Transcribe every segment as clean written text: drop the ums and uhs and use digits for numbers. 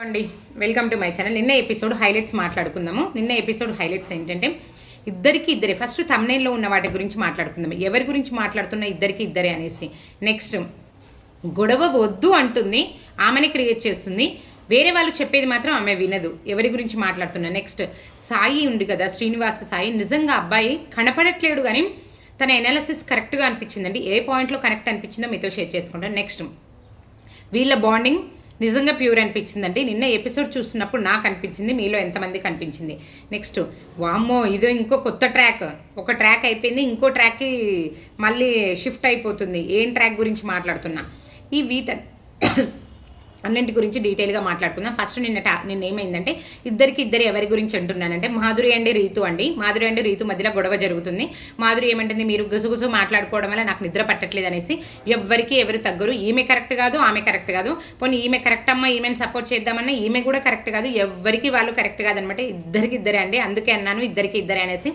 అండి welcome to my channel. నిన్న episode highlights మాట్లాడుకుందాము. నిన్న ఎపిసోడ్ హైలైట్స్ ఏంటంటే ఇద్దరే ఫస్ట్ థంబ్నెయిల్లో ఉన్న వాటి గురించి మాట్లాడుకుందాం. ఎవరి గురించి మాట్లాడుతున్నా ఇద్దరే అనేసి. నెక్స్ట్ గొడవ వద్దు అంటుంది, ఆమెనే క్రియేట్ చేస్తుంది. వేరే వాళ్ళు చెప్పేది మాత్రం ఆమె వినదు. ఎవరి గురించి మాట్లాడుతున్నా. నెక్స్ట్ సాయి ఉంది కదా, శ్రీనివాస సాయి. నిజంగా అబ్బాయి కనపడట్లేడు కానీ తన ఎనాలిసిస్ కరెక్ట్గా అనిపించిందండి. ఏ పాయింట్లో కరెక్ట్ అనిపించిందో మీతో షేర్ చేసుకుంటాను. నెక్స్ట్ వీళ్ళ బాండింగ్ నిజంగా ప్యూర్ అనిపించిందండి. నిన్న ఎపిసోడ్ చూస్తున్నప్పుడు నాకు అనిపించింది, మీలో ఎంతమందికి అనిపించింది. నెక్స్ట్ వామ్మో ఇదో ఇంకో కొత్త ట్రాక్, ఒక ట్రాక్ అయిపోయింది, ఇంకో ట్రాక్కి మళ్ళీ షిఫ్ట్ అయిపోతుంది. ఏం ట్రాక్ గురించి మాట్లాడుతున్నా, ఈ అన్నింటి గురించి డీటెయిల్గా మాట్లాడుకుందాం. ఫస్ట్ నిన్న ఏమైందంటే ఇద్దరు ఎవరి గురించి అంటున్నానంటే మాధురి అండ్ రీతు అండి. మాధురి అండ్ రీతు మధ్యలో గొడవ జరుగుతుంది. మాధురి ఏమంటుంది, మీరు గుసగుసు మాట్లాడుకోవడం వల్ల నాకు నిద్ర పట్టట్లేదు అనేసి. ఎవరు తగ్గరు. ఈమె కరెక్ట్ కాదు, ఆమె కరెక్ట్ కాదు. పోనీ ఈమె కరెక్ట్ అమ్మా, ఈమెను సపోర్ట్ చేద్దామన్నా ఈమె కూడా కరెక్ట్ కాదు. ఎవరికి వాళ్ళు కరెక్ట్ కాదనమాట. ఇద్దరే అండి. అందుకే అన్నాను ఇద్దరే అనేసి.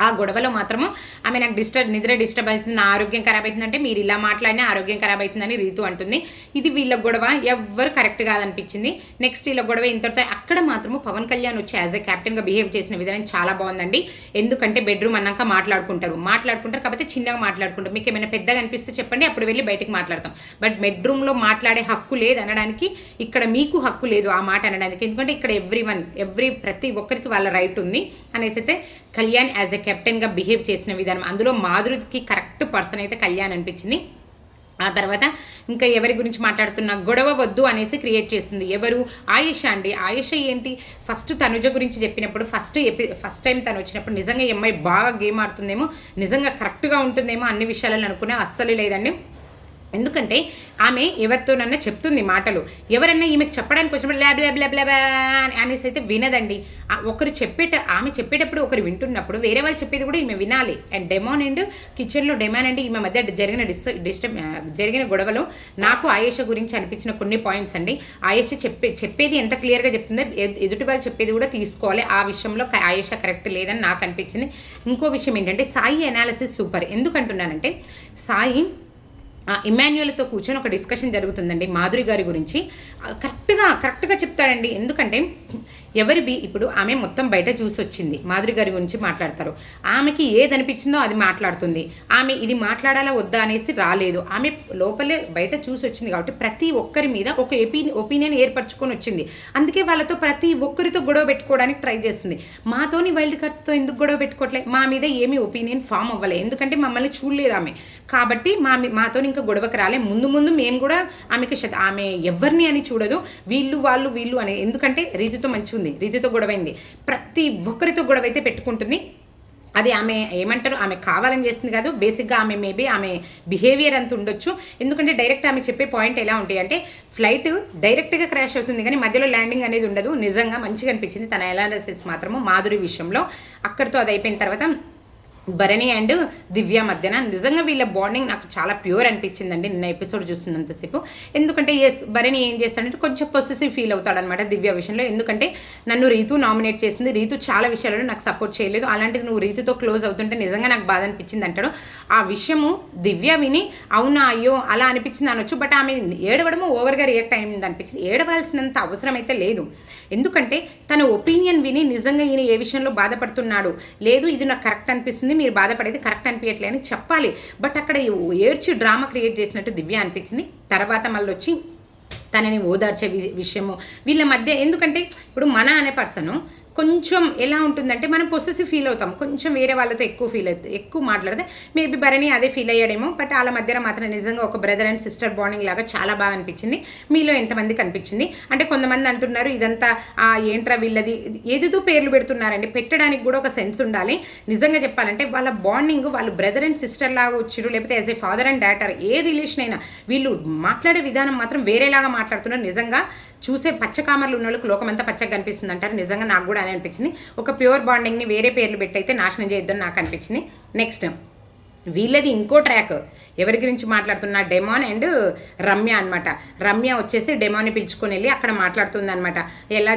ఆ గొడవలో మాత్రము ఆమె నాకు నిద్ర డిస్టర్బ్ అవుతుంది, నా ఆరోగ్యం ఖరాబ్ అవుతుందంటే మీరు ఇలా మాట్లాడినా ఆరోగ్యం ఖరాబ్ అవుతుందని రీతు అంటుంది. ఇది వీళ్ళ గొడవ ఎవ్వరు కరెక్ట్ కాదనిపించింది. నెక్స్ట్ వీళ్ళ గొడవ ఇంతటితో అక్కడ మాత్రము పవన్ కళ్యాణ్ వచ్చి యాజ్ ఎ క్యాప్టెన్గా బిహేవ్ చేసిన విధానం చాలా బాగుందండి. ఎందుకంటే బెడ్రూమ్ అన్నాక మాట్లాడుకుంటారు కాబట్టి చిన్నగా మాట్లాడుకుంటారు. మీకు ఏమైనా పెద్దగా అనిపిస్తే చెప్పండి, అప్పుడు వెళ్ళి బయటకు మాట్లాడతాం. బట్ బెడ్రూమ్లో మాట్లాడే హక్కు లేదు అనడానికి, ఇక్కడ మీకు హక్కు లేదు ఆ మాట అనడానికి. ఎందుకంటే ఇక్కడ ప్రతి ఒక్కరికి వాళ్ళ రైట్ ఉంది అనేసి అయితే కళ్యాణ్ యాజ్ ఎ కెప్టెన్గా బిహేవ్ చేసిన విధానం, అందులో మాధురికి కరెక్ట్ పర్సన్ అయితే కళ్యాణ్ అనిపించింది. ఆ తర్వాత ఇంకా ఎవరి గురించి మాట్లాడుతున్నా, గొడవ వద్దు అనేసి క్రియేట్ చేస్తుంది. ఎవరు? ఆయేష అండి. ఆయేష ఏంటి, ఫస్ట్ తనుజ గురించి చెప్పినప్పుడు ఫస్ట్ టైం తను వచ్చినప్పుడు నిజంగా ఈ అమ్మాయి బాగా గేమ్ ఆడుతుందేమో, నిజంగా కరెక్ట్గా ఉంటుందేమో అన్ని విషయాలను అనుకున్నా. అస్సలు లేదండి. ఎందుకంటే ఆమె ఎవరితోనన్నా చెప్తుంది మాటలు, ఎవరన్నా ఈమెకు చెప్పడానికి వచ్చినప్పుడు ల్యాబ్ ల్యాబ్ ల్యాబ్ ల్యాబ్ అనేసి అయితే వినదండి. ఆమె చెప్పేటప్పుడు ఒకరు వింటున్నప్పుడు వేరే వాళ్ళు చెప్పేది కూడా ఈమె వినాలి. అండ్ డెమాన్ అండ్ కిచెన్లో డెమాన్ అండ్ ఈమె మధ్య జరిగిన గొడవలో నాకు ఆయేష గురించి అనిపించిన కొన్ని పాయింట్స్ అండి. ఆయేష చెప్పేది ఎంత క్లియర్గా చెప్తుందో ఎదుటి వాళ్ళు చెప్పేది కూడా తీసుకోవాలి. ఆ విషయంలో ఆయేష కరెక్ట్ లేదని నాకు అనిపించింది. ఇంకో విషయం ఏంటంటే సాయి అనాలిసిస్ సూపర్. ఎందుకంటున్నానంటే సాయి ఇమాన్యుయల్తో కూర్చొని ఒక డిస్కషన్ జరుగుతుందండి మాధురి గారి గురించి. కరెక్ట్గా చెప్తాడండి. ఎందుకంటే ఇప్పుడు ఆమె మొత్తం బయట చూసి వచ్చింది, మాధురి గారి గురించి మాట్లాడతారు. ఆమెకి ఏది అనిపించిందో అది మాట్లాడుతుంది. ఆమె ఇది మాట్లాడాలా వద్దా అనేసి రాలేదు. ఆమె లోపలే బయట చూసి వచ్చింది కాబట్టి ప్రతి ఒక్కరి మీద ఒక ఒపీనియన్ ఏర్పరచుకొని వచ్చింది. అందుకే వాళ్ళతో ప్రతి ఒక్కరితో గొడవ పెట్టుకోవడానికి ట్రై చేస్తుంది. మాతోని వైల్డ్ కార్డ్స్తో ఎందుకు గొడవ పెట్టుకోవట్లేదు? మా మీద ఏమీ ఒపీనియన్ ఫామ్ అవ్వలేదు, ఎందుకంటే మమ్మల్ని చూడలేదు ఆమె. కాబట్టి మాతో ఇంకా గొడవకు రాలే. ముందు మేము కూడా ఆమె ఎవరిని అని చూడదు, వీళ్ళు అని. ఎందుకంటే రీతితో మంచిగా ఉంది, రీతితో గొడవైంది, ప్రతి ఒక్కరితో గొడవ అయితే పెట్టుకుంటుంది. అది ఆమె ఏమంటారు, ఆమె కావాలని చేస్తుంది కాదు. బేసిక్గా ఆమె బిహేవియర్ అంత ఉండొచ్చు. ఎందుకంటే డైరెక్ట్ ఆమె చెప్పే పాయింట్ ఎలా ఉంటాయి అంటే, ఫ్లైట్ డైరెక్ట్గా క్రాష్ అవుతుంది కానీ మధ్యలో ల్యాండింగ్ అనేది ఉండదు. నిజంగా మంచిగా అనిపించింది తన ఎనాలిసిస్ మాత్రము మాధురి విషయంలో. అక్కడితో అది అయిపోయిన తర్వాత భరణి అండ్ దివ్య మధ్యన నిజంగా వీళ్ళ బాండింగ్ నాకు చాలా ప్యూర్ అనిపించిందండి నిన్న ఎపిసోడ్ చూస్తున్నంతసేపు. ఎందుకంటే భరణి ఏం చేస్తాడంటే కొంచెం పొసెసివ్ ఫీల్ అవుతాడనమాట దివ్య విషయంలో. ఎందుకంటే నన్ను రీతు నామినేట్ చేసింది, రీతు చాలా విషయాలలో నాకు సపోర్ట్ చేయలేదు, అలాంటిది నువ్వు రీతుతో క్లోజ్ అవుతుంటే నిజంగా నాకు బాధ అనిపించింది అంటాడు. ఆ విషయము దివ్య విని అవునా అయ్యో అలా అనిపించింది అనొచ్చు. బట్ ఆమె ఏడవడము ఓవర్గా రియాక్ట్ అయింది అనిపించింది. ఏడవలసినంత అవసరం అయితే లేదు. ఎందుకంటే తన ఒపీనియన్ విని నిజంగా ఈయన ఏ విషయంలో బాధపడుతున్నాడు, లేదు ఇది నాకు కరెక్ట్ అనిపిస్తుంది, మీరు బాధపడేది కరెక్ట్ అనిపించట్లే అని చెప్పాలి. బట్ అక్కడ ఏడ్చి డ్రామా క్రియేట్ చేసినట్టు దివ్య అనిపించింది. తర్వాత మళ్ళీ వచ్చి తనని ఓదార్చే విషయము వీళ్ళ మధ్య. ఎందుకంటే ఇప్పుడు మన అనే పర్సను కొంచెం ఎలా ఉంటుందంటే మనం పొసెసివ్ ఫీల్ అవుతాం, కొంచెం వేరే వాళ్ళతో ఎక్కువ మాట్లాడితే మేబీ భరణి అదే ఫీల్ అయ్యాడేమో. బట్ వాళ్ళ మధ్యన మాత్రం నిజంగా ఒక బ్రదర్ అండ్ సిస్టర్ బాండింగ్ లాగా చాలా బాగా అనిపించింది. మీలో ఎంతమందికి అనిపించింది అంటే, కొంతమంది అంటున్నారు ఇదంతా ఏంట్రా వీళ్ళది, ఏదితో పేర్లు పెడుతున్నారండి, పెట్టడానికి కూడా ఒక సెన్స్ ఉండాలి. నిజంగా చెప్పాలంటే వాళ్ళ బాండింగ్, వాళ్ళు బ్రదర్ అండ్ సిస్టర్ లాగా వచ్చిరు, లేకపోతే as a father and daughter A relation అయినా వీళ్ళు మాట్లాడే విధానం మాత్రం వేరేలాగా మాట్లాడుతున్నారు. నిజంగా చూసే పచ్చకామర్లు ఉన్న వాళ్ళకి లోకమంతా పచ్చగా కనిపిస్తుంది అంటారు. నిజంగా నాకు కూడా అని అనిపించింది. ఒక ప్యూర్ బాండింగ్ని వేరే పేర్లు పెట్టి అయితే నాశనం చేయొద్దని నాకు అనిపించింది. నెక్స్ట్ వీళ్ళది ఇంకో ట్రాక్. ఎవరి గురించి మాట్లాడుతున్నా, డెమాన్ అండ్ రమ్య అనమాట. రమ్య వచ్చేసి డెమాన్ని పిలుచుకొని వెళ్ళి అక్కడ మాట్లాడుతుంది అనమాట. ఎలా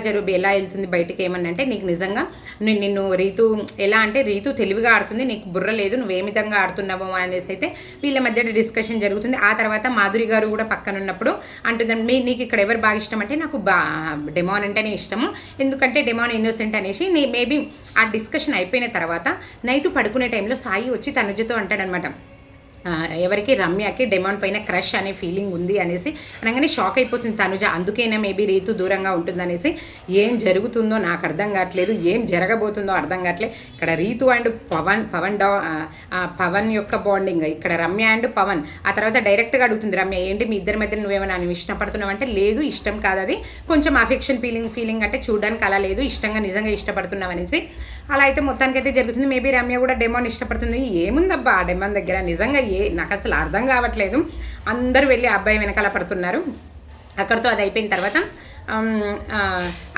వెళ్తుంది బయటికి ఏమన్నా అంటే, నీకు నిజంగా నిన్ను రీతు ఎలా అంటే, రీతు తెలివిగా ఆడుతుంది, నీకు బుర్ర లేదు, నువ్వు ఏ విధంగా ఆడుతున్నావో అనేసి అయితే వీళ్ళ మధ్య డిస్కషన్ జరుగుతుంది. ఆ తర్వాత మాధురి గారు కూడా పక్కన ఉన్నప్పుడు అంటుంది, నీకు ఇక్కడ ఎవరు బాగా ఇష్టం అంటే, నాకు డెమాన్ అంటేనే ఇష్టము, ఎందుకంటే డెమాన్ ఇన్నోసెంట్ అనేసి. మేబీ ఆ డిస్కషన్ అయిపోయిన తర్వాత నైట్ పడుకునే టైంలో సాయి వచ్చి తనుజతో అంటాడనమాట, ఎవరికి రమ్యకి డెమాన్ పైన క్రష్ అనే ఫీలింగ్ ఉంది అనేసి అనగానే షాక్ అయిపోతుంది తనుజ. అందుకేనా మేబీ రీతు దూరంగా ఉంటుందనేసి. ఏం జరుగుతుందో నాకు అర్థం కావట్లేదు, ఏం జరగబోతుందో అర్థం కావట్లేదు. ఇక్కడ రీతు అండ్ పవన్ యొక్క బాండింగ్, ఇక్కడ రమ్య అండ్ పవన్. ఆ తర్వాత డైరెక్ట్గా అడుగుతుంది రమ్య, ఏంటి మీ ఇద్దరి మధ్య నువ్వేమైనా ఇష్టపడుతున్నావు అంటే, లేదు ఇష్టం కాదు, అది కొంచెం అఫెక్షన్ ఫీలింగ్ అంటే చూడడానికి అలా లేదు, ఇష్టంగా నిజంగా ఇష్టపడుతున్నావు అనేసి. అలా అయితే మొత్తానికైతే జరుగుతుంది. మేబీ రమ్య కూడా డెమాన్ ఇష్టపడుతుంది. ఏముందబ్బా ఆ డెమాన్ దగ్గర, నిజంగా నాకు అసలు అర్థం కావట్లేదు. అందరూ వెళ్ళి అబ్బాయి వెనకాల పడుతున్నారు. అక్కడితో అది అయిపోయిన తర్వాత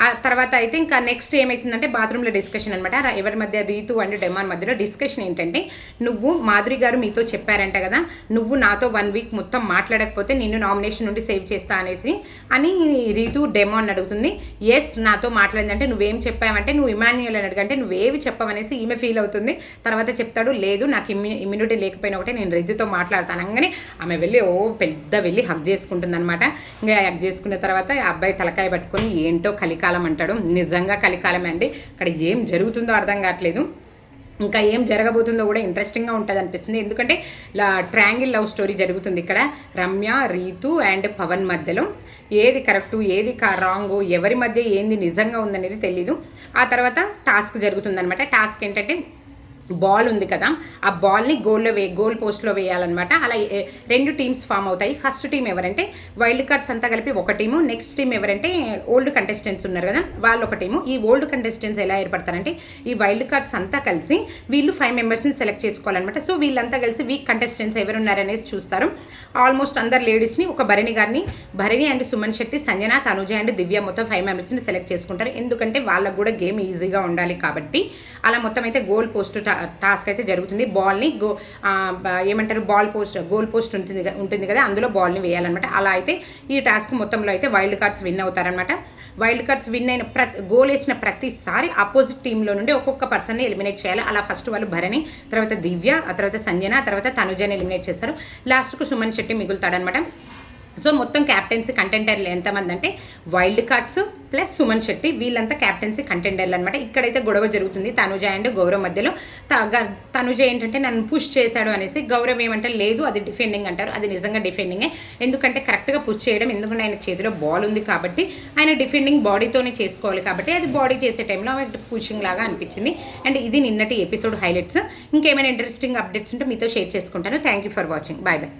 ఆ తర్వాత అయితే ఇంకా నెక్స్ట్ ఏమవుతుందంటే బాత్రూంలో డిస్కషన్ అనమాట. ఎవరి మధ్య, రీతు అండ్ డెమాన్ మధ్యలో డిస్కషన్ ఏంటంటే, నువ్వు మాధురి గారు మీతో చెప్పారంట కదా, నువ్వు నాతో 1 వీక్ మొత్తం మాట్లాడకపోతే నిన్ను నామినేషన్ నుండి సేవ్ చేస్తా అనేసి అని రీతు డెమాన్ అడుగుతుంది. ఎస్ నాతో మాట్లాడిందంటే నువ్వేం చెప్పావంటే, నువ్వు ఇమాన్యుయల్ అని అడగంటే నువ్వేవి చెప్పవనేసి ఈమె ఫీల్ అవుతుంది. తర్వాత చెప్తాడు, లేదు నాకు ఇమ్యూనిటీ లేకపోయినా ఒకటే నేను రీతుతో మాట్లాడతాను అనగానే ఆమె వెళ్ళి హగ్ చేసుకుంటుంది అనమాట. ఇంకా హగ్ చేసుకున్న తర్వాత అబ్బాయి తలకాయ పట్టుకొని ఏంటో కలికాలం అంటాడు. నిజంగా కలికాలమే అండి. అక్కడ ఏం జరుగుతుందో అర్థం కావట్లేదు. ఇంకా ఏం జరగబోతుందో కూడా ఇంట్రెస్టింగ్గా ఉంటుంది అనిపిస్తుంది. ఎందుకంటే ట్రయాంగిల్ లవ్ స్టోరీ జరుగుతుంది ఇక్కడ రమ్య, రీతు అండ్ పవన్ మధ్యలో. ఏది కరెక్టు ఏది రాంగు, ఎవరి మధ్య ఏంది నిజంగా ఉందనేది తెలీదు. ఆ తర్వాత టాస్క్ జరుగుతుందనమాట. టాస్క్ ఏంటంటే, బాల్ ఉంది కదా, ఆ బాల్ని గోల్ పోస్ట్లో వేయాలన్నమాట. అలా 2 టీమ్స్ ఫామ్ అవుతాయి. ఫస్ట్ టీం ఎవరంటే వైల్డ్ కార్డ్స్ అంతా కలిపి ఒక టీము, నెక్స్ట్ టీం ఎవరంటే ఓల్డ్ కంటెస్టెంట్స్ ఉన్నారు కదా వాళ్ళు ఒక టీము. ఈ ఓల్డ్ కంటెస్టెంట్స్ ఎలా ఏర్పడతారంటే, ఈ వైల్డ్ కార్డ్స్ అంతా కలిసి వీళ్ళు 5 మెంబర్స్ని సెలెక్ట్ చేసుకోవాలన్నమాట. సో వీళ్ళంతా కలిసి వీక్ కంటెస్టెంట్స్ ఎవరున్నారనేసి చూస్తారు. ఆల్మోస్ట్ అందరు లేడీస్ని, ఒక భరణి అండ్ సుమన్ శెట్టి, సంజన, తనుజ అండ్ దివ్య మొత్తం 5 మెంబర్స్ని సెలెక్ట్ చేసుకుంటారు. ఎందుకంటే వాళ్ళకు కూడా గేమ్ ఈజీగా ఉండాలి కాబట్టి. అలా మొత్తం అయితే గోల్ పోస్ట్ టాస్క్ అయితే జరుగుతుంది. బాల్ని ఏమంటారు గోల్ పోస్ట్ ఉంటుంది కదా, అందులో బాల్ని వేయాలన్నమాట. అలా అయితే ఈ టాస్క్ మొత్తంలో అయితే వైల్డ్ కార్డ్స్ విన్ అవుతారనమాట. వైల్డ్ కార్డ్స్ విన్ అయిన గోల్ వేసిన ప్రతిసారి ఆపోజిట్ టీంలో నుండి ఒక్కొక్క పర్సన్ని ఎలిమినేట్ చేయాలి. అలా ఫస్ట్ వాళ్ళు భరణి, తర్వాత దివ్య, ఆ తర్వాత సంజన, తర్వాత తనుజని ఎలిమినేట్ చేస్తారు. లాస్ట్కు సుమన్ శెట్టి మిగులుతాడనమాట. సో మొత్తం క్యాప్టెన్సీ కంటెండర్లు ఎంతమంది అంటే wild cards plus Suman Shetty, వీళ్ళంతా క్యాప్టెన్సీ కంటెండర్లు అనమాట. ఇక్కడైతే గొడవ జరుగుతుంది తనుజ అండ్ గౌరవ్ మధ్యలో. తనుజ ఏంటంటే నన్ను పుష్ చేశాడు అనేసి, గౌరవ్ ఏమంటే లేదు అది డిఫెండింగ్ అంటారు. అది నిజంగా డిఫెండింగే, ఎందుకంటే కరెక్ట్గా పుష్ చేయడం, ఎందుకంటే ఆయన చేతిలో బాల్ ఉంది కాబట్టి ఆయన డిఫెండింగ్ బాడీతోనే చేసుకోవాలి కాబట్టి అది బాడీ చేసే టైంలో పుషింగ్ లాగా అనిపించింది. అండ్ ఇది నిన్నటి ఎపిసోడ్ హైలైట్స్. ఇంకేమైనా ఇంట్రెస్టింగ్ అప్డేట్స్ ఉంటే మీతో షేర్ చేసుకుంటాను. Thank you for watching. Bye bye.